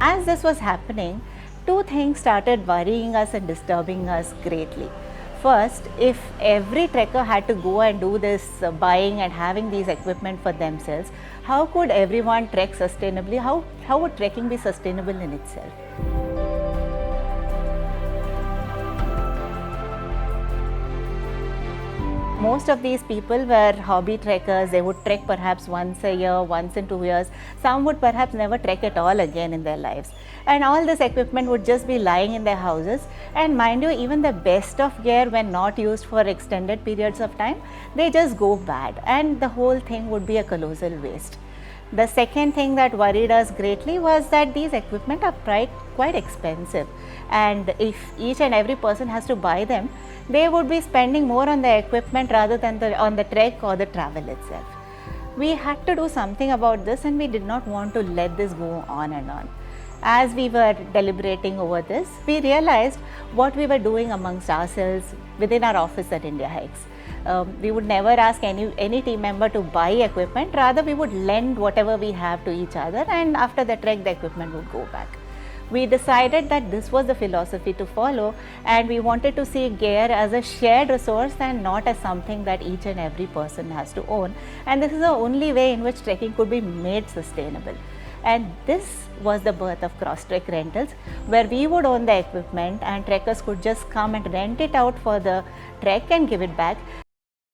As this was happening, two things started worrying us and disturbing us greatly. First, if every trekker had to go and do this buying and having these equipment for themselves, how could everyone trek sustainably? How would trekking be sustainable in itself? Most of these people were hobby trekkers. They would trek perhaps once a year, once in 2 years. Some would perhaps never trek at all again in their lives. And all this equipment would just be lying in their houses. And mind you, even the best of gear, when not used for extended periods of time, they just go bad. And the whole thing would be a colossal waste. The second thing that worried us greatly was that these equipment are quite expensive, and if each and every person has to buy them, they would be spending more on the equipment rather than on the trek or the travel itself. We had to do something about this, and we did not want to let this go on and on. As we were deliberating over this, we realized what we were doing amongst ourselves within our office at Indiahikes. We would never ask any team member to buy equipment, rather we would lend whatever we have to each other, and after the trek the equipment would go back. We decided that this was the philosophy to follow, and we wanted to see gear as a shared resource and not as something that each and every person has to own, and this is the only way in which trekking could be made sustainable. And this was the birth of Crosstrek rentals, where we would own the equipment and trekkers could just come and rent it out for the trek and give it back.